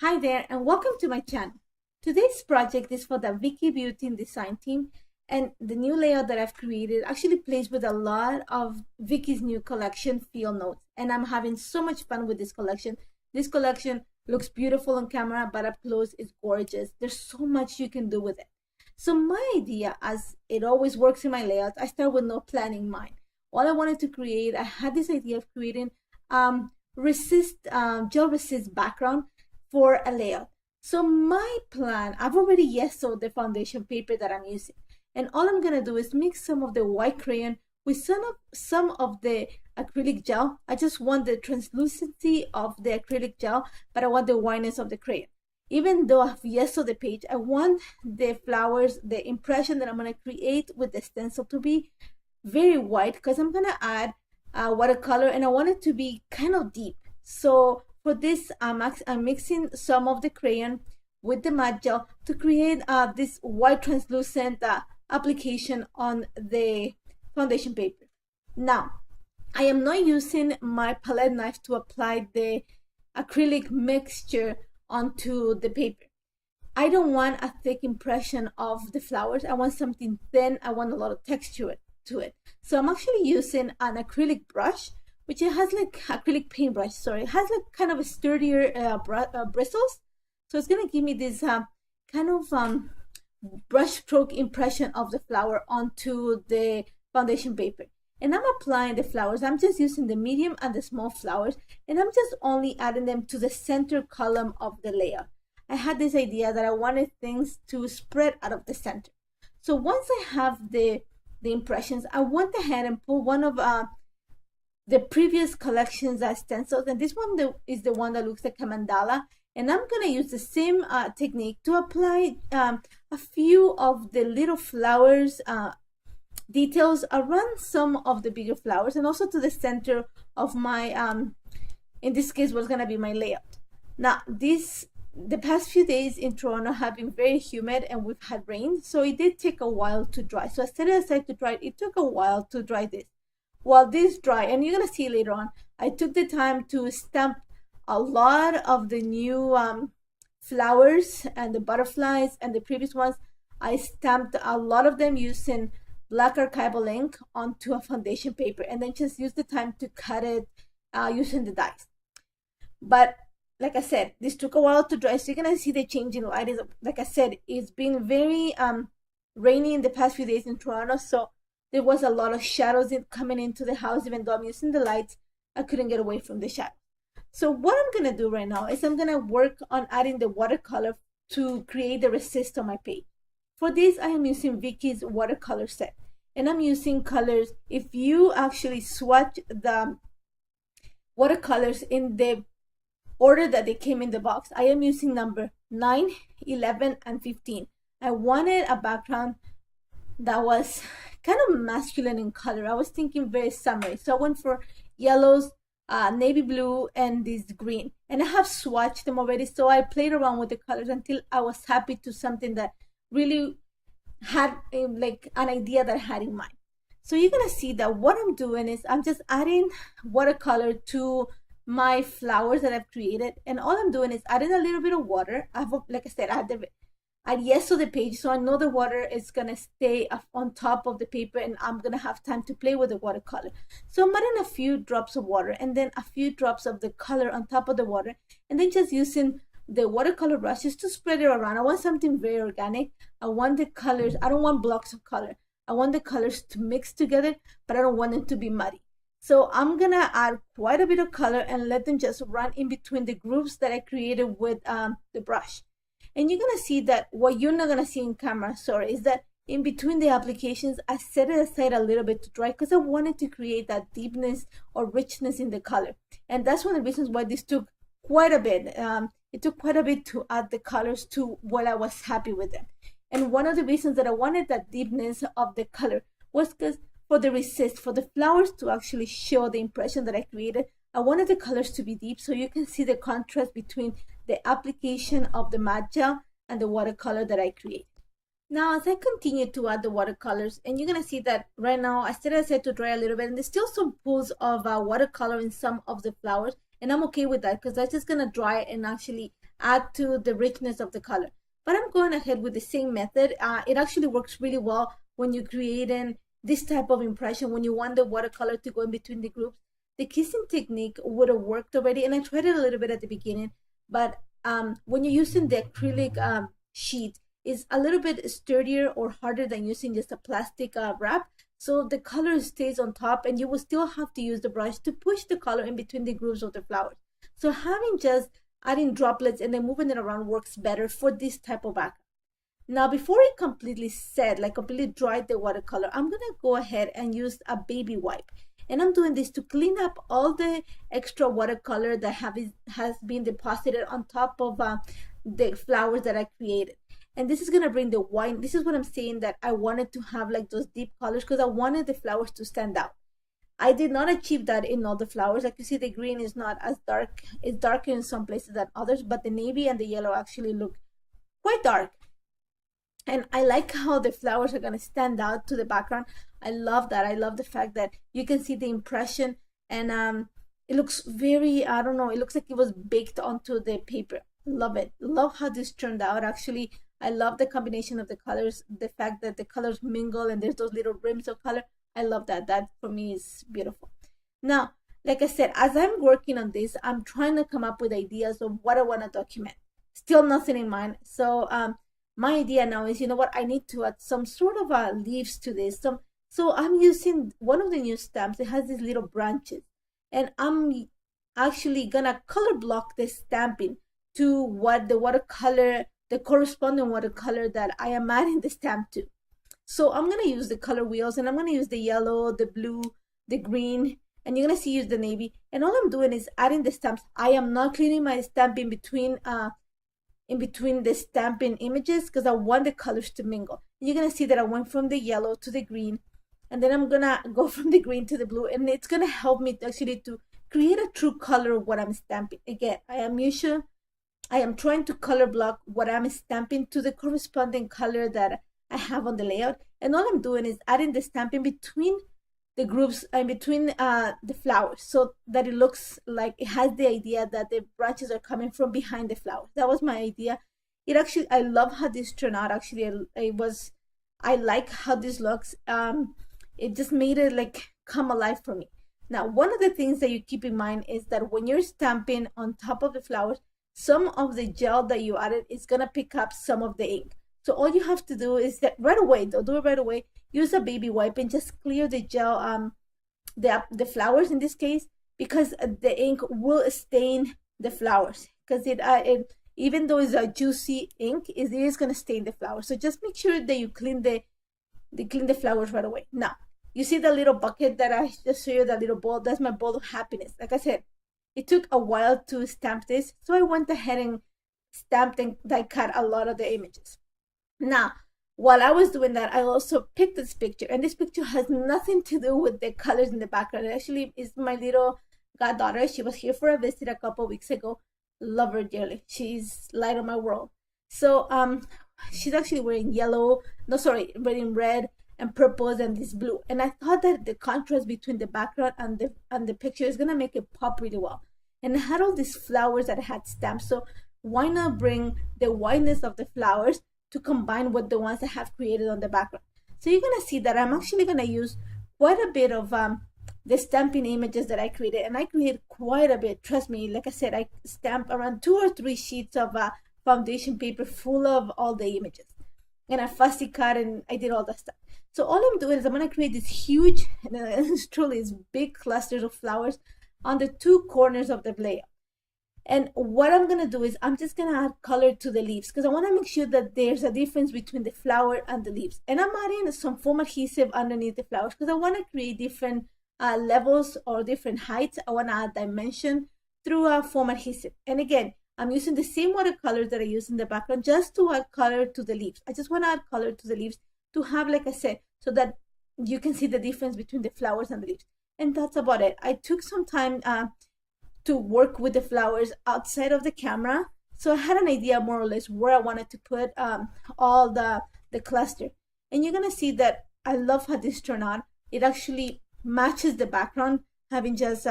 Hi there and welcome to my channel. Today's project is for the Vicki Boutin design team, and the new layout that I've created actually plays with a lot of Vicki's new collection Feel Notes, and I'm having so much fun with this collection. This collection looks beautiful on camera, but up close it's gorgeous. There's so much you can do with it. So my idea, as it always works in my layouts, I start with no plan in mind. All I wanted to create, I had this idea of creating gel resist background for a layout. So my plan, I've already yesoed the foundation paper that I'm using, and all I'm gonna do is mix some of the white crayon with some of the acrylic gel. I just want the translucency of the acrylic gel, but I want the whiteness of the crayon. Even though I've yesoed the page, I want the flowers, the impression that I'm gonna create with the stencil to be very white, because I'm gonna add watercolor and I want it to be kind of deep. So for this, I'm mixing some of the crayon with the matte gel to create this white translucent application on the foundation paper. Now, I am not using my palette knife to apply the acrylic mixture onto the paper. I don't want a thick impression of the flowers. I want something thin. I want a lot of texture to it. So I'm actually using an acrylic brush, which it has like acrylic paintbrush, sorry. It has like kind of a sturdier bristles. So it's gonna give me this kind of brush stroke impression of the flower onto the foundation paper. And I'm applying the flowers. I'm just using the medium and the small flowers, and I'm just only adding them to the center column of the layout. I had this idea that I wanted things to spread out of the center. So once I have the impressions, I went ahead and pull one of the previous collections as stencils, and this one is the one that looks like a mandala, and I'm gonna use the same technique to apply a few of the little flowers details around some of the bigger flowers, and also to the center of my in this case what's gonna be my layout. Now the past few days in Toronto have been very humid and we've had rain, so it did take a while to dry. So I set it aside to dry. It took a while to dry this. While this dry, and you're gonna see later on, I took the time to stamp a lot of the new flowers and the butterflies, and the previous ones I stamped a lot of them using black archival ink onto a foundation paper, and then just use the time to cut it using the dies. But like I said, this took a while to dry, so you're gonna see the change in light. Like I said, it's been very rainy in the past few days in Toronto, so there was a lot of shadows coming into the house. Even though I'm using the lights, I couldn't get away from the shadow. So what I'm gonna do right now is I'm gonna work on adding the watercolor to create the resist on my page. For this, I am using Vicki's watercolor set, and I'm using colors. If you actually swatch the watercolors in the order that they came in the box, I am using number 9, 11, and 15. I wanted a background that was kind of masculine in color. I was thinking very summery, so I went for yellows, navy blue, and this green. And I have swatched them already, so I played around with the colors until I was happy to something that really had like an idea that I had in mind. So you're gonna see that what I'm doing is I'm just adding watercolor to my flowers that I've created, and all I'm doing is adding a little bit of water. Like I said, I yeso the page, so I know the water is gonna stay on top of the paper, and I'm gonna have time to play with the watercolor. So I'm adding a few drops of water and then a few drops of the color on top of the water, and then just using the watercolor brushes to spread it around. I want something very organic. I want the colors, I don't want blocks of color. I want the colors to mix together, but I don't want them to be muddy. So I'm gonna add quite a bit of color and let them just run in between the grooves that I created with the brush. And you're gonna see that what you're not gonna see in camera, sorry, is that in between the applications, I set it aside a little bit to dry because I wanted to create that deepness or richness in the color. And that's one of the reasons why this took quite a bit. It took quite a bit to add the colors to what I was happy with them. And one of the reasons that I wanted that deepness of the color was because for the resist, for the flowers to actually show the impression that I created, I wanted the colors to be deep so you can see the contrast between the application of the matte gel and the watercolor that I created. Now, as I continue to add the watercolors, and you're gonna see that right now I set it aside to dry a little bit, and there's still some pools of watercolor in some of the flowers, and I'm okay with that because that's just gonna dry and actually add to the richness of the color. But I'm going ahead with the same method. It actually works really well when you're creating this type of impression, when you want the watercolor to go in between the groups. The kissing technique would have worked already, and I tried it a little bit at the beginning, but when you're using the acrylic sheet, it's a little bit sturdier or harder than using just a plastic wrap. So the color stays on top, and you will still have to use the brush to push the color in between the grooves of the flowers. So having just adding droplets and then moving it around works better for this type of background. Now, before it completely set, like completely dried the watercolor, I'm gonna go ahead and use a baby wipe. And I'm doing this to clean up all the extra watercolor that has been deposited on top of the flowers that I created. And this is gonna bring the white. This is what I'm saying, that I wanted to have like those deep colors because I wanted the flowers to stand out. I did not achieve that in all the flowers. Like you see, the green is not as dark. It's darker in some places than others, but the navy and the yellow actually look quite dark. And I like how the flowers are going to stand out to the background. I love that. I love the fact that you can see the impression, and it looks very, I don't know, it looks like it was baked onto the paper. Love it. Love how this turned out. Actually, I love the combination of the colors, the fact that the colors mingle and there's those little rims of color. I love that. That for me is beautiful. Now, like I said, as I'm working on this, I'm trying to come up with ideas of what I want to document. Still nothing in mind. So my idea now is, you know what, I need to add some sort of leaves to this. So I'm using one of the new stamps. It has these little branches, and I'm actually gonna color block the stamping to what the watercolor, the corresponding watercolor that I am adding the stamp to. So I'm gonna use the color wheels, and I'm gonna use the yellow, the blue, the green, and you're gonna see use the navy. And all I'm doing is adding the stamps. I am not cleaning my stamp in between the stamping images because I want the colors to mingle. And you're gonna see that I went from the yellow to the green, and then I'm gonna go from the green to the blue, and it's gonna help me actually to create a true color of what I'm stamping. Again, I am trying to color block what I'm stamping to the corresponding color that I have on the layout. And all I'm doing is adding the stamping between the groups and between the flowers, so that it looks like it has the idea that the branches are coming from behind the flowers. That was my idea. It actually, I love how this turned out. Actually, I like how this looks. It just made it like come alive for me. Now, one of the things that you keep in mind is that when you're stamping on top of the flowers, some of the gel that you added is gonna pick up some of the ink. So all you have to do is that right away, do it right away. Use a baby wipe and just clear the gel, the flowers in this case, because the ink will stain the flowers. Because it even though it's a juicy ink, it is gonna stain the flowers. So just make sure that you clean the flowers right away. Now you see the little bucket that I just showed you, that little bowl. That's my bowl of happiness. Like I said, it took a while to stamp this, so I went ahead and stamped and die cut a lot of the images. Now, while I was doing that, I also picked this picture, and this picture has nothing to do with the colors in the background. It actually is my little goddaughter. She was here for a visit a couple weeks ago. Love her dearly. She's light of my world. So she's actually wearing wearing red and purples and this blue. And I thought that the contrast between the background and the picture is gonna make it pop really well. And I had all these flowers that I had stamped. So why not bring the whiteness of the flowers to combine with the ones I have created on the background? So you're gonna see that I'm actually gonna use quite a bit of the stamping images that I created, and I created quite a bit. Trust me, like I said, I stamped around 2 or 3 sheets of foundation paper full of all the images, and I fussy cut and I did all that stuff. So all I'm doing is I'm gonna create this huge, truly is big clusters of flowers on the 2 corners of the layout. And what I'm gonna do is I'm just gonna add color to the leaves because I want to make sure that there's a difference between the flower and the leaves. And I'm adding some foam adhesive underneath the flowers because I want to create different levels or different heights. I want to add dimension through foam adhesive. And again, I'm using the same watercolors that I use in the background just to add color to the leaves. I just want to add color to the leaves to have, like I said, so that you can see the difference between the flowers and the leaves. And that's about it. I took some time to work with the flowers outside of the camera, so I had an idea more or less where I wanted to put all the cluster. And you're gonna see that I love how this turned out. It actually matches the background, having just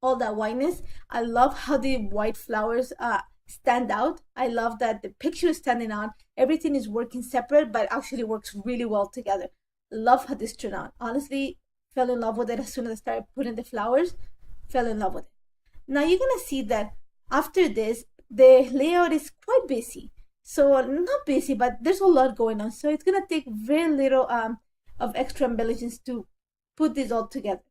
all that whiteness. I love how the white flowers stand out. I love that the picture is standing out. Everything is working separate, but actually works really well together. Love how this turned out. Honestly, fell in love with it as soon as I started putting the flowers. Fell in love with it. Now you're gonna see that after this, the layout is quite busy. So not busy, but there's a lot going on. So it's gonna take very little of extra embellishments to put this all together.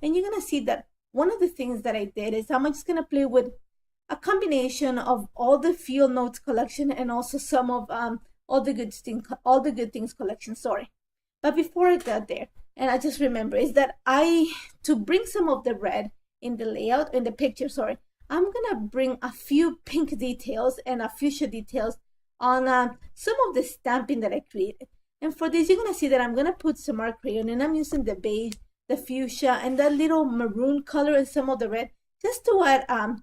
And you're gonna see that one of the things that I did is I'm just gonna play with a combination of all the Feel Notes collection and also some of all the good things collection. Sorry, but before I got there, and I just remember is that to bring some of the red in the layout in the picture. Sorry, I'm gonna bring a few pink details and a fuchsia details on some of the stamping that I created. And for this, you're gonna see that I'm gonna put some art crayon, and I'm using the beige, the fuchsia, and that little maroon color and some of the red, just to add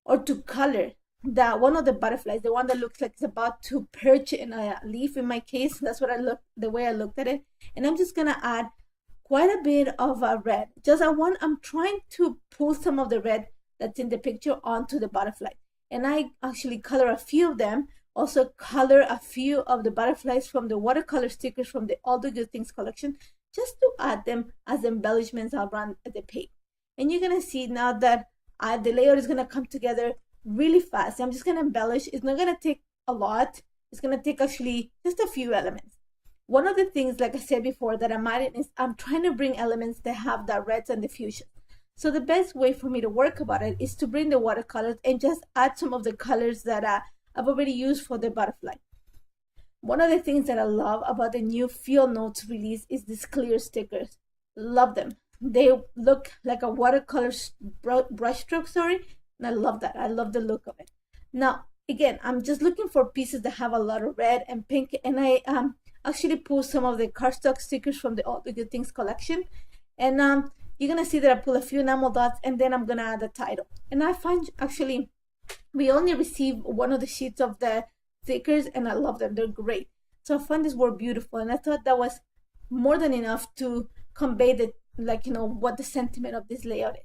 or to color one of the butterflies, the one that looks like it's about to perch in a leaf. In my case, that's what the way I looked at it. And I'm just gonna add quite a bit of red. I'm trying to pull some of the red that's in the picture onto the butterfly. And I actually color a few of them. Also color a few of the butterflies from the watercolor stickers from the All the Good Things collection, just to add them as embellishments around the page. And you're gonna see now that the layout is gonna come together really fast. I'm just gonna embellish. It's not gonna take a lot. It's gonna take actually just a few elements. One of the things, like I said before, that I'm adding is I'm trying to bring elements that have the reds and the fuchsia. So the best way for me to work about it is to bring the watercolors and just add some of the colors that I've already used for the butterfly. One of the things that I love about the new Feel Notes release is these clear stickers. Love them. They look like a watercolor brush stroke, sorry, and I love that. I love the look of it. Now, again, I'm just looking for pieces that have a lot of red and pink, and I actually pulled some of the cardstock stickers from the All the Good Things collection. And you're gonna see that I pull a few enamel dots, and then I'm gonna add the title. And I find actually we only received one of the sheets of the stickers, and I love them. They're great. So I find this work beautiful, and I thought that was more than enough to convey what the sentiment of this layout is.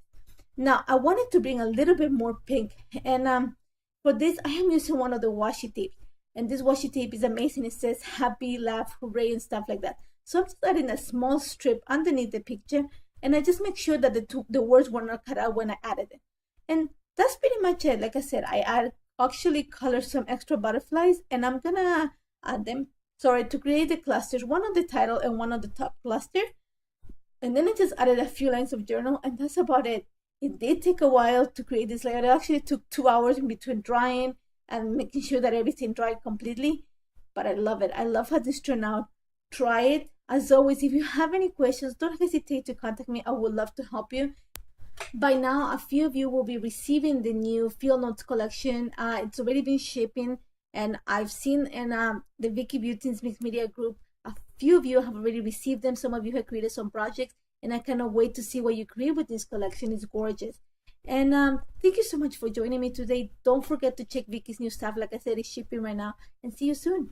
Now I wanted to bring a little bit more pink, and for this I am using one of the washi tapes, and this washi tape is amazing. It says happy, laugh, hooray, and stuff like that. So I'm just adding a small strip underneath the picture, and I just make sure that the words were not cut out when I added it. And that's pretty much it. Like I said, I actually colored some extra butterflies, and I'm gonna add them, to create the clusters, one on the title and one on the top cluster. And then I just added a few lines of journal, and that's about it. It did take a while to create this layout. It actually took 2 hours in between drying and making sure that everything dried completely, but I love it. I love how this turned out. Try it. As always, if you have any questions, don't hesitate to contact me. I would love to help you. By now, a few of you will be receiving the new Feel Notes collection. It's already been shipping, and I've seen in the Vicki Boutin Mixed Media group, a few of you have already received them. Some of you have created some projects, and I cannot wait to see what you create with this collection. It's gorgeous. And thank you so much for joining me today. Don't forget to check Vicki's new stuff. Like I said, it's shipping right now, and see you soon.